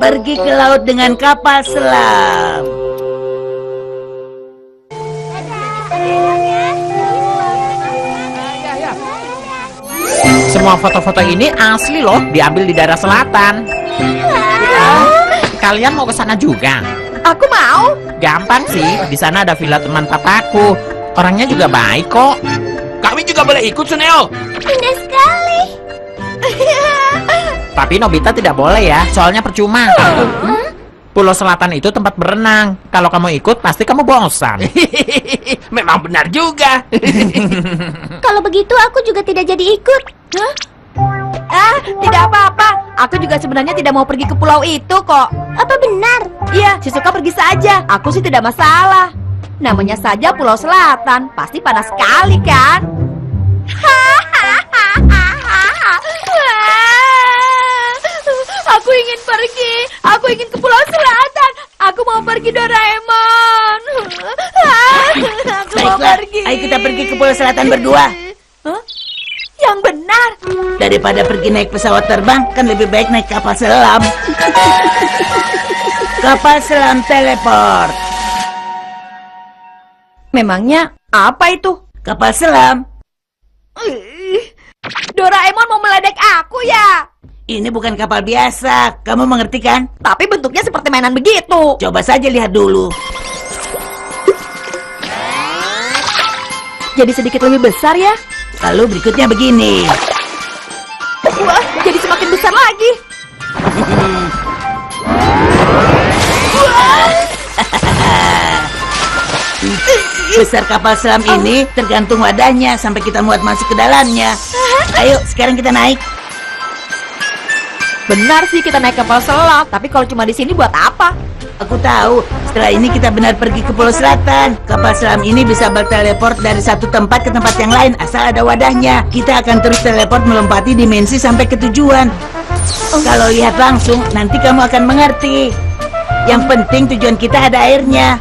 Pergi ke laut dengan kapal selam. Semua foto-foto ini asli loh, diambil di daerah selatan. Kalian mau ke sana juga? Aku mau. Gampang sih, di sana ada villa teman papaku. Orangnya juga baik kok. Kami juga boleh ikut, Suneo. Indah sekali. Tapi Nobita tidak boleh ya, soalnya percuma. Pulau Selatan itu tempat berenang. Kalau kamu ikut, pasti kamu bosan. Memang benar juga. Kalau begitu aku juga tidak jadi ikut. Hah? Tidak apa-apa. Aku juga sebenarnya tidak mau pergi ke pulau itu kok. Apa benar? Iya, Shizuka pergi saja. Aku sih tidak masalah. Namanya saja Pulau Selatan, pasti panas sekali kan? Aku ingin pergi. Aku ingin ke Pulau Selatan. Aku mau pergi, Doraemon. Aku mau Baiklah, pergi. ayo kita pergi ke Pulau Selatan berdua. Hah? Yang benar. Daripada pergi naik pesawat terbang, kan lebih baik naik kapal selam. Kapal selam teleport. Memangnya apa itu? Kapal selam. Doraemon mau meledek aku ya? Ini bukan kapal biasa, kamu mengerti kan? Tapi bentuknya seperti mainan begitu. Coba saja lihat dulu. Jadi sedikit lebih besar ya? Lalu berikutnya begini. Wah, jadi semakin besar lagi. Besar kapal selam ini tergantung wadahnya sampai kita muat masuk ke dalamnya. Ayo, sekarang kita naik. Benar sih kita naik kapal selam, tapi kalau cuma di sini buat apa? Aku tahu, setelah ini kita benar pergi ke Pulau Selatan. Kapal selam ini bisa berteleport dari satu tempat ke tempat yang lain asal ada wadahnya. Kita akan terus teleport melompati dimensi sampai ke tujuan. Kalau lihat langsung, nanti kamu akan mengerti. Yang penting tujuan kita ada airnya.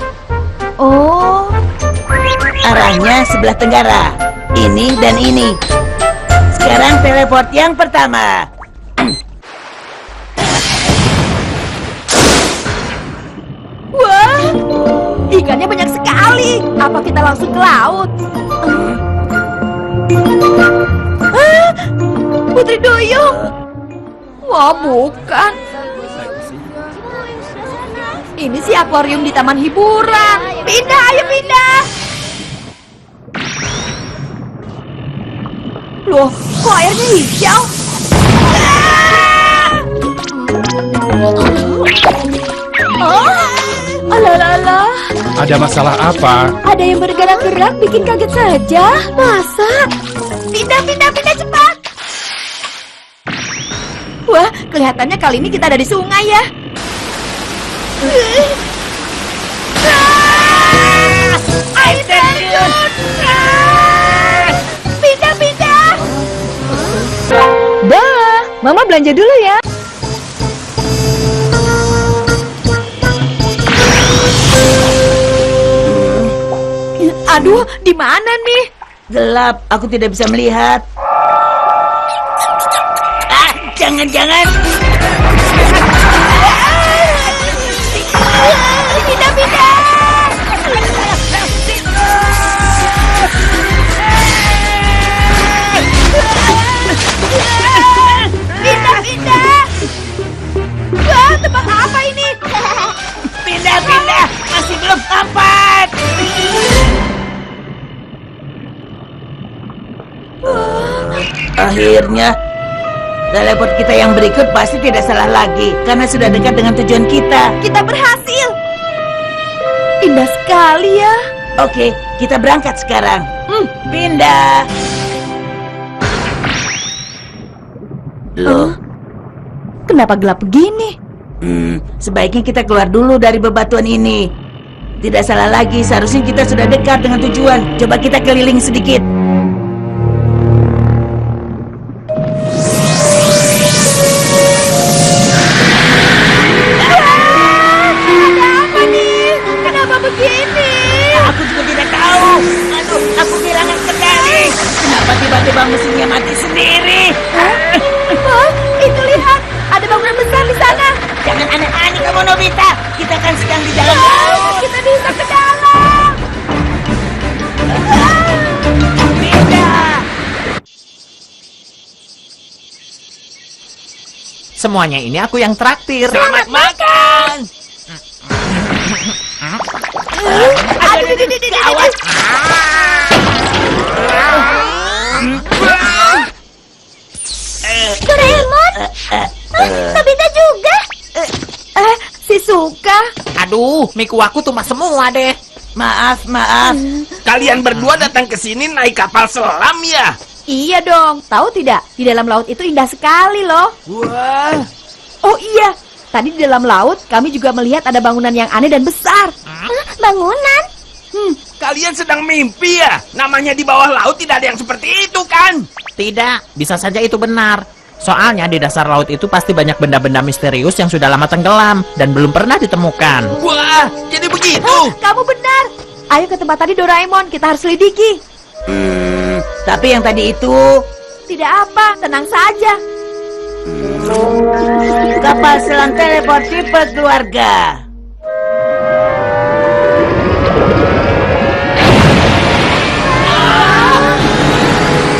Oh, Arahnya sebelah tenggara. Ini dan ini. Sekarang teleport yang pertama. wah, ikannya banyak sekali. Apa kita langsung ke laut? Putri Duyung. Wah, bukan. Ini sih akuarium di taman hiburan. Pindah, ayo pindah. Loh, kok airnya hijau? Oh, alalala. Ada masalah apa? Ada yang bergerak-gerak bikin kaget saja. Masa? Pindah, pindah, pindah cepat. Wah, kelihatannya kali ini kita ada di sungai ya. Air terjun. Pindah, pindah. Dah, Mama belanja dulu ya. Aduh, di mana nih? Gelap, aku tidak bisa melihat. Jangan-jangan. Pindah, pindah. Pindah, pindah. Wah, tempat apa ini? Pindah, masih belum dapat. Akhirnya, teleport kita yang berikut pasti tidak salah lagi karena sudah dekat dengan tujuan kita. Kita berhasil. Indah sekali ya. Oke, kita berangkat sekarang. Pindah. Loh, Kenapa gelap begini? sebaiknya kita keluar dulu dari bebatuan ini. Tidak salah lagi, seharusnya kita sudah dekat dengan tujuan. Coba kita keliling sedikit. Apa nih? Kenapa begini? Aku juga tidak tahu. Aduh, aku kehilangan kendali. Kenapa tiba-tiba mesinnya mati sendiri? Hah? Itu lihat, ada bangunan besar di sana. Semuanya ini aku yang traktir. Selamat makan. Aduh. Doraemon? Nobita juga? Shizuka. Aduh, miku aku tumpah semua deh. Maaf. Kalian berdua datang ke sini naik kapal selam ya? Iya dong, tahu tidak? Di dalam laut itu indah sekali loh. Wah, Oh iya, tadi di dalam laut kami juga melihat ada bangunan yang aneh dan besar. Bangunan? kalian sedang mimpi ya? Namanya di bawah laut tidak ada yang seperti itu kan? Tidak, bisa saja itu benar. Soalnya di dasar laut itu pasti banyak benda-benda misterius yang sudah lama tenggelam dan belum pernah ditemukan. Wah, jadi begitu. Kamu benar. Ayo ke tempat tadi Doraemon, kita harus selidiki. Tapi yang tadi itu Tidak apa, tenang saja. kapal selam teleport tipe keluarga.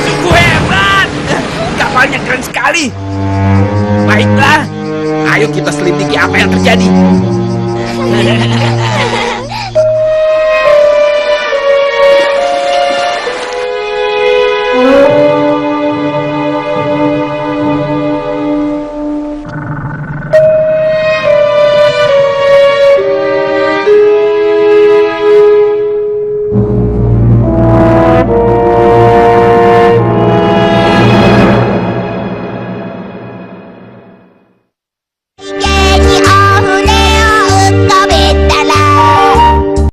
Sungguh hebat. Kapalnya keren sekali. Baiklah, ayo kita selidiki apa yang terjadi.